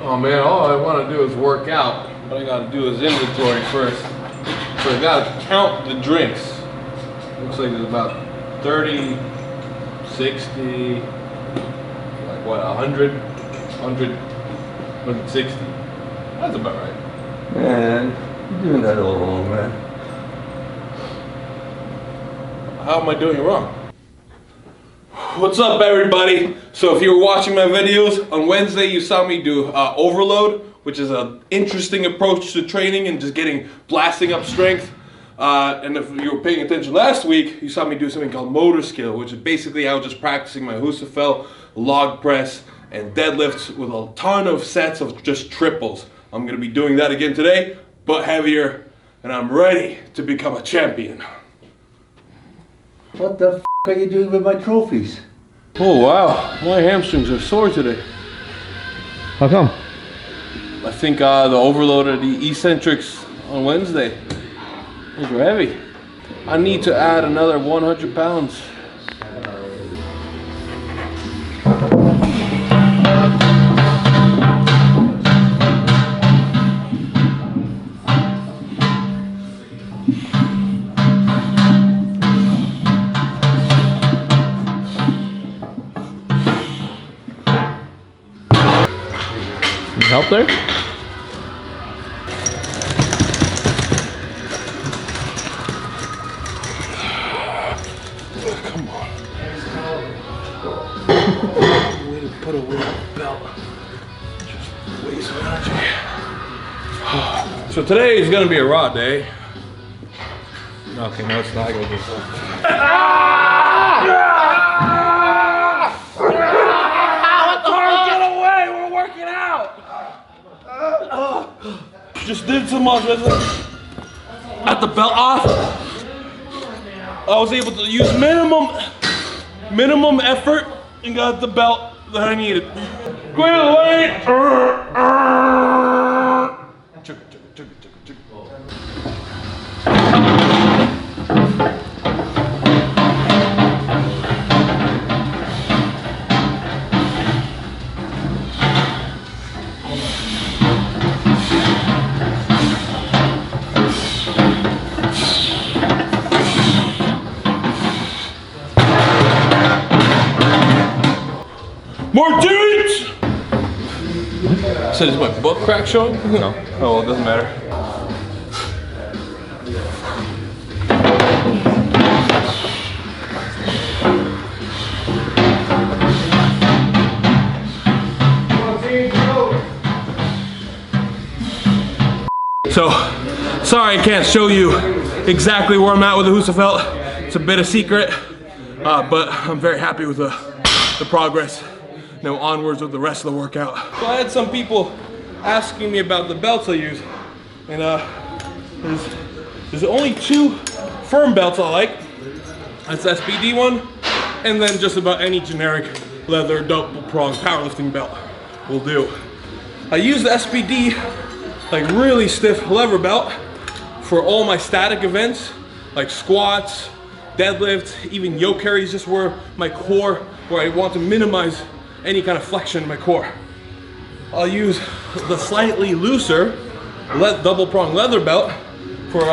Oh man, all I want to do is work out. What I got to do is inventory first. So I got to count the drinks. Looks like there's about 30, 60, like what, 100, 160. That's about right. Man, you're doing that all wrong, man. How am I doing it wrong? What's up, everybody? So if you were watching my videos, on Wednesday you saw me do overload, which is an interesting approach to training and just blasting up strength. And if you were paying attention last week, you saw me do something called motor skill, which is basically I was just practicing my Husafell, log press, and deadlifts with a ton of sets of just triples. I'm gonna be doing that again today, but heavier, and I'm ready to become a champion. What the f are you doing with my trophies? Oh wow, my hamstrings are sore today. How come? I think the overload of the eccentrics on Wednesday, those were heavy. I need to add another 100 pounds. Help there? Come on. Way to put away the belt. Just waste of energy. So today is gonna be a raw day. Okay, no it's not. I gotta do something. Just did some more. Got the belt off. I was able to use minimum effort and got the belt that I needed. Quit away. More dudes! So is my butt crack showing? No. Oh, well, it doesn't matter. So, sorry I can't show you exactly where I'm at with the Husafell. It's a bit of secret, but I'm very happy with the progress. Now onwards with the rest of the workout. So I had some people asking me about the belts I use, and there's only two firm belts I like. That's the SPD one, and then just about any generic leather double prong powerlifting belt will do. I use the SPD, like really stiff lever belt, for all my static events, like squats, deadlifts, even yoke carries, just where my core, where I want to minimize any kind of flexion in my core. I'll use the slightly looser double prong leather belt for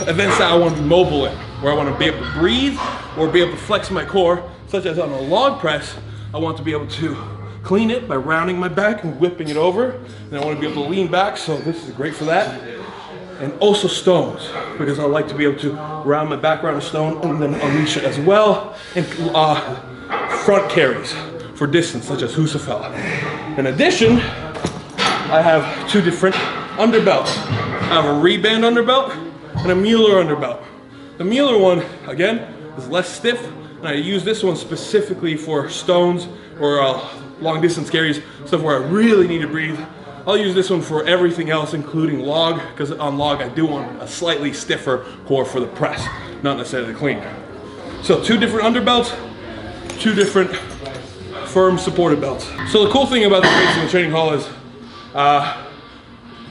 events that I want to be mobile in, where I want to be able to breathe or be able to flex my core, such as on a log press. I want to be able to clean it by rounding my back and whipping it over, and I want to be able to lean back, so this is great for that. And also stones, because I like to be able to round my back around a stone and then unleash it as well. And front carries for distance, such as Husafell. In addition, I have two different underbelts. I have a reband underbelt and a Mueller underbelt. The Mueller one, again, is less stiff, and I use this one specifically for stones or long distance carries, stuff where I really need to breathe. I'll use this one for everything else, including log, because on log I do want a slightly stiffer core for the press, not necessarily clean. So two different underbelts, two different firm supported belts. So the cool thing about the weights in the training hall is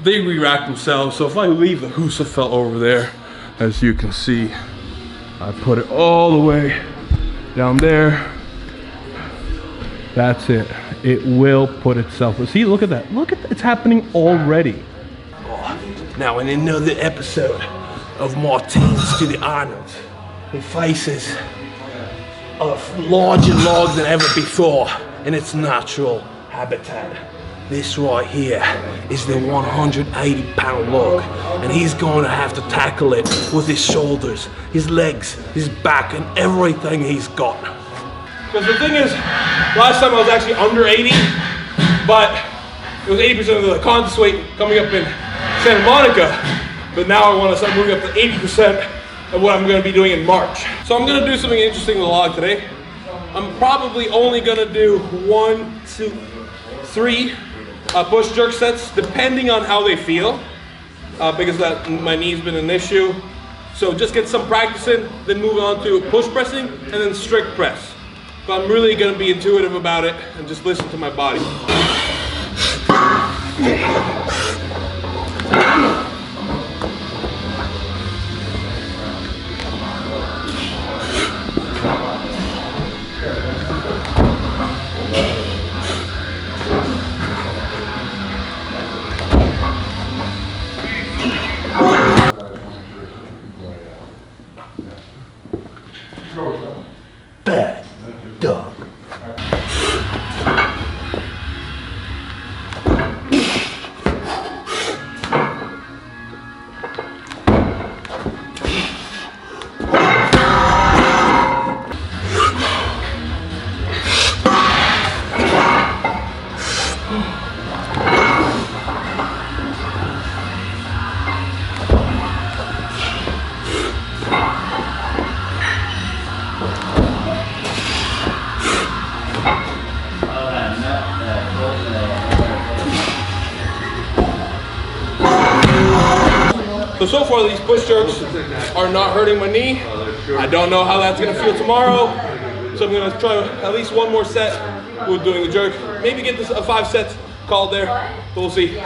they re-rack themselves. So if I leave the Husafell over there, as you can see, I put it all the way down there. That's it. it will put itself. See, look at that. Look at that. It's happening already. Now in another episode of Martins to the Arnold, he faces a larger log than ever before in its natural habitat. This right here is the 180-pound log, and he's going to have to tackle it with his shoulders, his legs, his back, and everything he's got. Because the thing is, last time I was actually under 80, but it was 80% of the contest weight coming up in Santa Monica, but now I want to start moving up to 80% of what I'm going to be doing in March. So I'm going to do something interesting in the log today. I'm probably only going to do 1, 2, 3 push jerk sets, depending on how they feel, because my knee's been an issue. So just get some practice in, then move on to push pressing, and then strict press. But I'm really going to be intuitive about it and just listen to my body. Bad dog. So far these push jerks are not hurting my knee. I don't know how that's gonna feel tomorrow. So I'm gonna try at least one more set with doing the jerk. Maybe get this a 5 sets called there, but we'll see.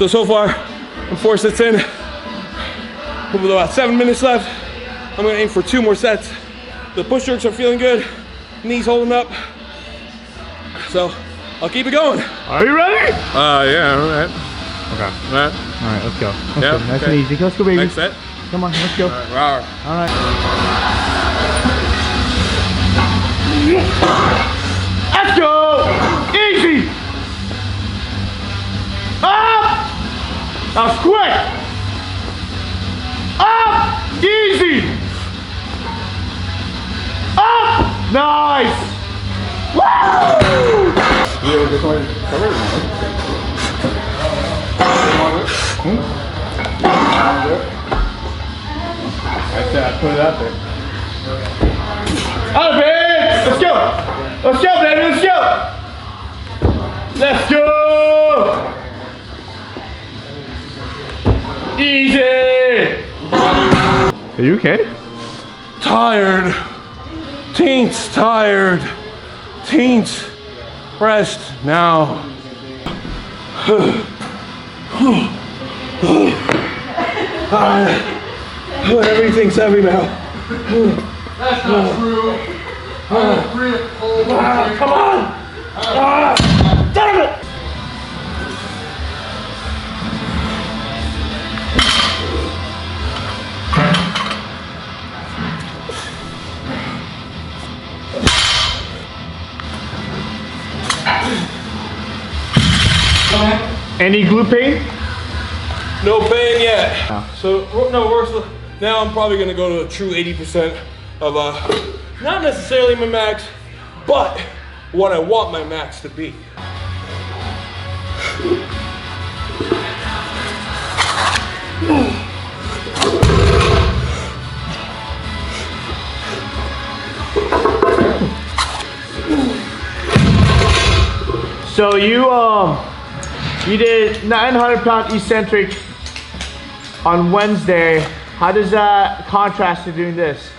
So far, I'm 4 sets in, with about 7 minutes left. I'm gonna aim for 2 more sets. The push jerks are feeling good, knees holding up. So, I'll keep it going. Are you ready? Yeah, all right. Okay. All right. All right, let's go. Let's Yeah, go. Nice okay. and easy. Let's go, baby. Next set. Come on, let's go. All right. All right. Let's go! Easy! Up! That was quick! Up! Easy! Up! Nice! Woo! I said I put it out there. Out of it! Let's go! Let's go, baby! Let's go! Let's go! Easy! Are you okay? Tired. Teens tired. Teens rest now. Everything's heavy now. That's not true. Come on! Damn it! Any glute pain? No pain yet. So now I'm probably gonna go to a true 80% of not necessarily my max, but what I want my max to be. So you did 900-pound eccentric on Wednesday, How does that contrast to doing this?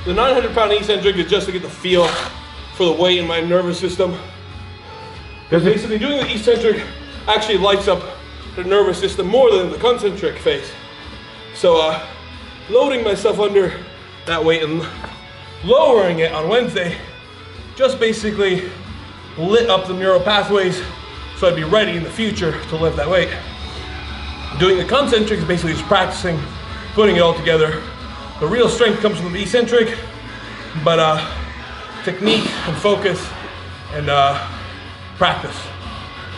The 900-pound eccentric is just to get the feel for the weight in my nervous system. Because basically doing the eccentric actually lights up the nervous system more than the concentric phase. So loading myself under that weight and lowering it on Wednesday just basically lit up the neural pathways so I'd be ready in the future to lift that weight. Doing the concentric is basically just practicing, putting it all together. The real strength comes from the eccentric, but technique and focus and practice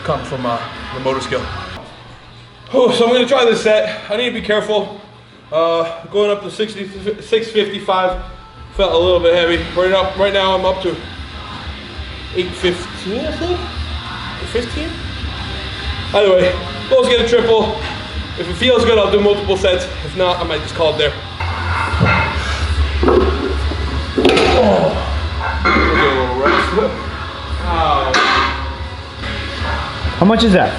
come from the motor skill. Oh, so I'm gonna try this set. I need to be careful. Going up to 655 felt a little bit heavy. Right now I'm up to 815, I think? 815? Anyway, let's get a triple. If it feels good, I'll do multiple sets. If not, I might just call it there. Oh. We'll get a little rest. Ow. How much is that?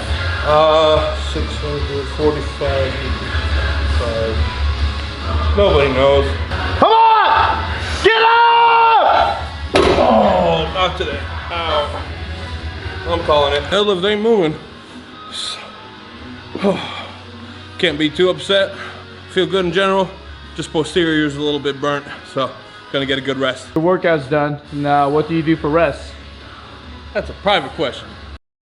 645. Nobody knows. Come on! Get up! Oh, not today. Ow. I'm calling it. Deadlift ain't moving. Can't be too upset. Feel good in general. Just posterior is a little bit burnt, so gonna get a good rest. The workout's done. Now, what do you do for rest? That's a private question.